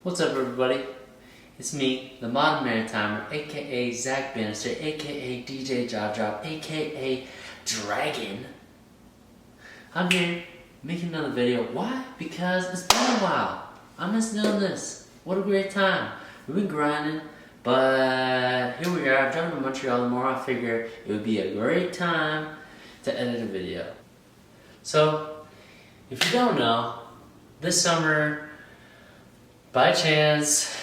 What's up, everybody? It's me, the Modern Maritimer, aka Zach Bannister, aka DJ Job Drop, aka Dragon. I'm here making another video. Why? Because it's been a while. I miss doing this. What a great time. We've been grinding, but here we are. I'm driving to Montreal tomorrow. I figure it would be a great time to edit a video. So, if you don't know, this summer, by chance,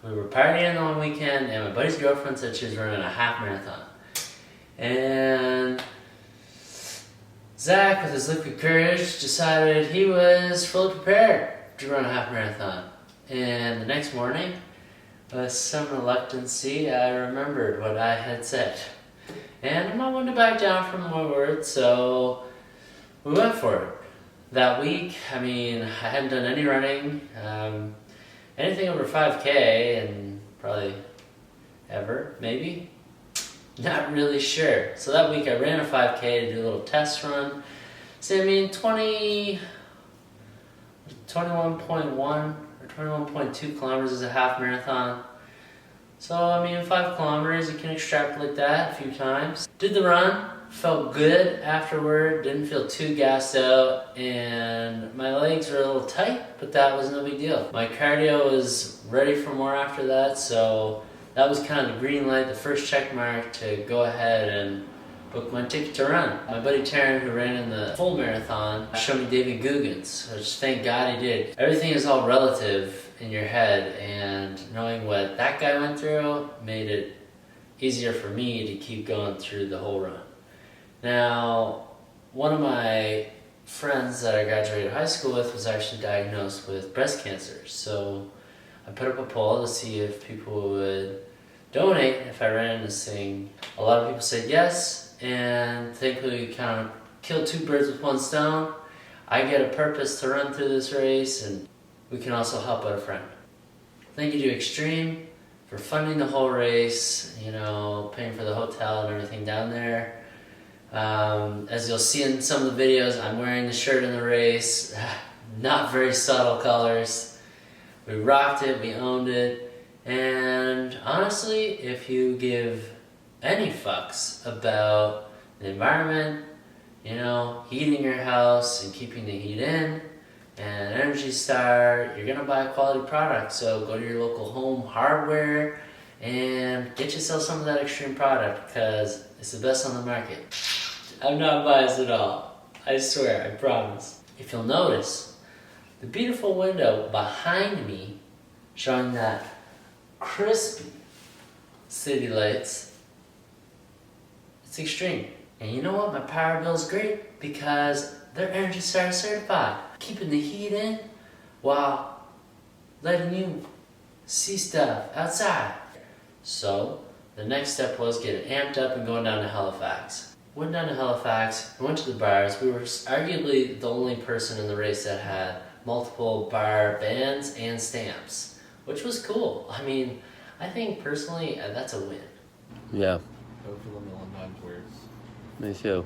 we were partying on the weekend, and my buddy's girlfriend said she was running a half marathon. And Zach, with his liquid courage, decided he was fully prepared to run a half marathon. And the next morning, with some reluctancy, I remembered what I had said. And I'm not one to back down from my word, so we went for it. That week, I hadn't done any running, anything over 5K, and probably ever, maybe? Not really sure. So that week I ran a 5K to do a little test run. So 21.1 or 21.2 kilometers is a half marathon. So 5 kilometers, you can extrapolate that a few times. Did the run, felt good afterward, didn't feel too gassed out, and my legs were a little tight, but that was no big deal. My cardio was ready for more after that, so that was kind of the green light, the first check mark to go ahead and book my ticket to run. My buddy Taryn, who ran in the full marathon, showed me David Goggins, which thank God he did. Everything is all relative in your head, and knowing what that guy went through made it easier for me to keep going through the whole run. Now, one of my friends that I graduated high school with was actually diagnosed with breast cancer, so I put up a poll to see if people would donate if I ran this thing. A lot of people said yes, and thankfully we kind of killed two birds with one stone. I get a purpose to run through this race, and we can also help out a friend. Thank you to Extreme for funding the whole race, paying for the hotel and everything down there. As you'll see in some of the videos, I'm wearing the shirt in the race. Not very subtle colors. We rocked it, we owned it, and honestly, if you give any fucks about the environment, heating your house and keeping the heat in, and Energy Star, you're gonna buy a quality product. So go to your local home hardware and get yourself some of that Extreme product, because it's the best on the market. I'm not biased at all. I swear, I promise. If you'll notice, the beautiful window behind me showing that crispy city lights, it's Extreme. And you know what? My power bill's great because they're Energy Star certified. Keeping the heat in while letting you see stuff outside. So the next step was getting amped up and going down to Halifax. Went down to Halifax, we went to the bars. We were arguably the only person in the race that had multiple bar bands and stamps, which was cool. I think personally that's a win. Yeah. Go for the million wears. Me too.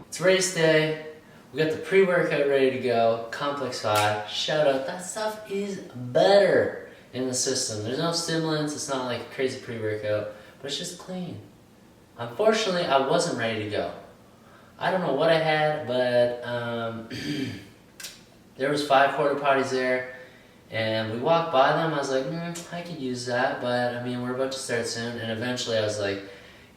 It's race day. We got the pre-workout ready to go. Complex 5. Shout out. That stuff is better in the system. There's no stimulants. It's not like a crazy pre-workout, but it's just clean. Unfortunately, I wasn't ready to go. I don't know what I had, but there was 5 porta potties there, and we walked by them. I was like, I could use that, but we're about to start soon. And eventually I was like,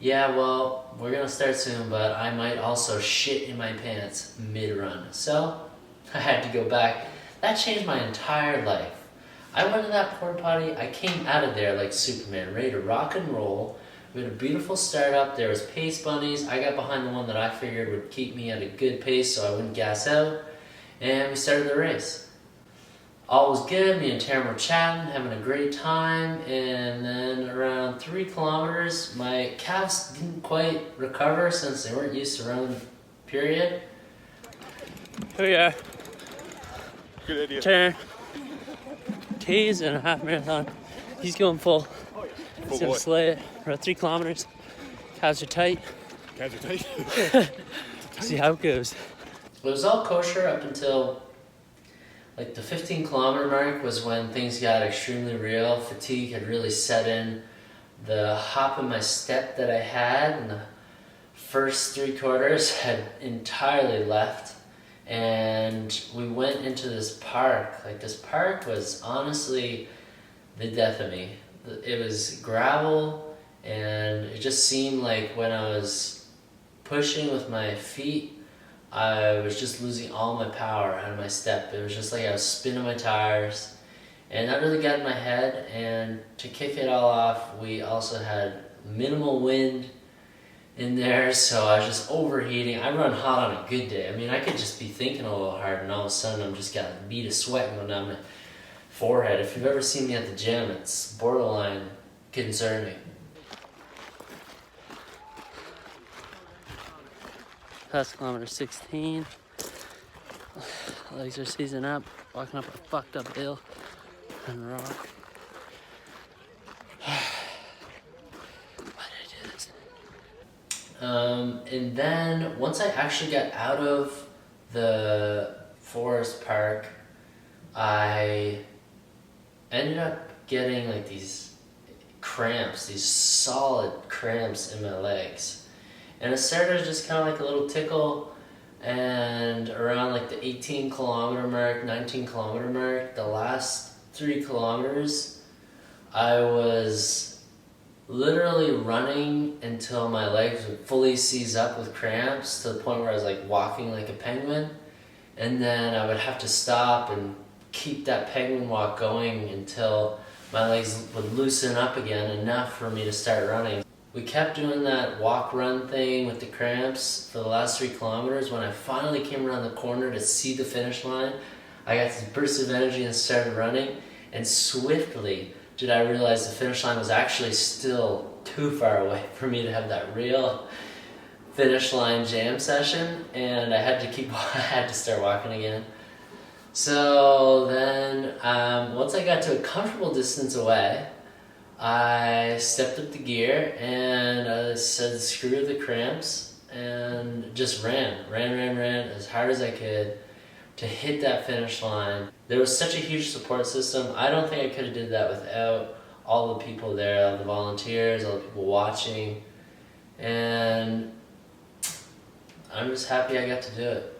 yeah, well, we're gonna start soon, but I might also shit in my pants mid-run. So I had to go back. That changed my entire life. I went to that porta potty, I came out of there like Superman, ready to rock and roll. We had a beautiful startup. There was pace bunnies. I got behind the one that I figured would keep me at a good pace so I wouldn't gas out. And we started the race. All was good. Me and Taryn were chatting, having a great time. And then around 3 kilometers, my calves didn't quite recover since they weren't used to running, period. Oh yeah. Good idea. Taryn. T's and a half marathon. He's going full. He's gonna slay it. Around 3 kilometers. Calves are tight. See how it goes. It was all kosher up until Like the 15-kilometer mark was when things got extremely real. Fatigue had really set in. The hop in my step that I had in the first 3 quarters had entirely left. And we went into this park. Like, this park was honestly the death of me. It was gravel, and it just seemed like when I was pushing with my feet, I was just losing all my power out of my step. It was just like I was spinning my tires, and that really got in my head. And to kick it all off, we also had minimal wind in there, so I was just overheating. I run hot on a good day. I mean, I could just be thinking a little hard, and all of a sudden I'm just got a bead of sweat going down my forehead. If you've ever seen me at the gym, it's borderline concerning. Past kilometer 16. Legs are seizing up, walking up a fucked up hill and rock. Why did I do this? And then once I actually got out of the forest park, I ended up getting like these cramps, these solid cramps in my legs. And it started just kind of like a little tickle, and around like the 18-kilometer mark, 19-kilometer mark, the last 3 kilometers, I was literally running until my legs would fully seize up with cramps, to the point where I was like walking like a penguin, and then I would have to stop and keep that penguin walk going until my legs would loosen up again enough for me to start running. We kept doing that walk-run thing with the cramps for the last 3 kilometers. When I finally came around the corner to see the finish line, I got this burst of energy and started running, and swiftly did I realize the finish line was actually still too far away for me to have that real finish line jam session, and I had to start walking again. So then, once I got to a comfortable distance away, I stepped up the gear and I said screw the cramps and just ran as hard as I could to hit that finish line. There was such a huge support system. I don't think I could have did that without all the people there, all the volunteers, all the people watching, and I'm just happy I got to do it.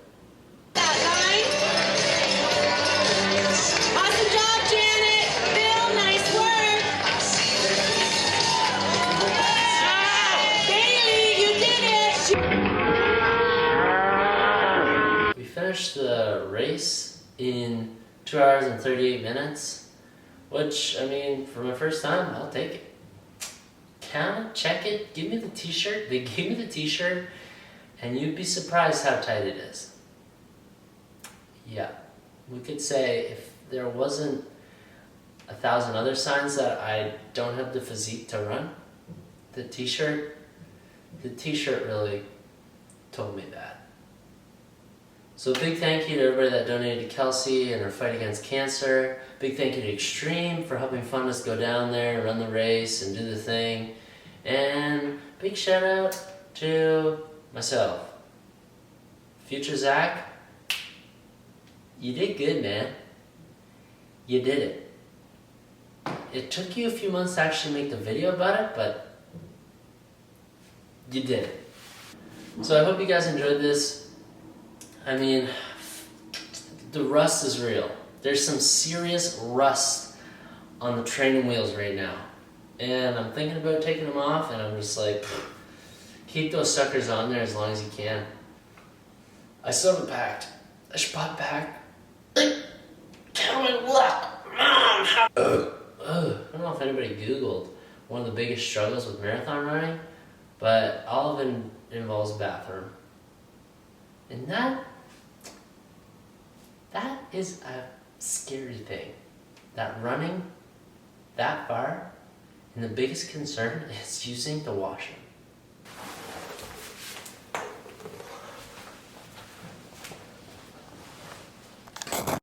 Awesome job, Janet. Bill, nice work. Bailey, you did it. We finished the race in 2 hours and 38 minutes, which, I mean, for my first time, I'll take it. Count it, check it, give me the t-shirt. They gave me the t-shirt, and you'd be surprised how tight it is. Yeah, we could say if there wasn't 1,000 other signs that I don't have the physique to run, the t-shirt really told me that. So big thank you to everybody that donated to Kelsey and her fight against cancer. Big thank you to Extreme for helping fund us go down there, run the race, and do the thing. And big shout out to myself. Future Zach, you did good, man. You did it. It took you a few months to actually make the video about it, but you did it. So I hope you guys enjoyed this. I mean, the rust is real. There's some serious rust on the training wheels right now. And I'm thinking about taking them off, and I'm just like, keep those suckers on there as long as you can. I still haven't packed. I should pop back. I don't know if anybody Googled one of the biggest struggles with marathon running, but all of it involves bathroom. And that is a scary thing. That running that far, and the biggest concern is using the washroom.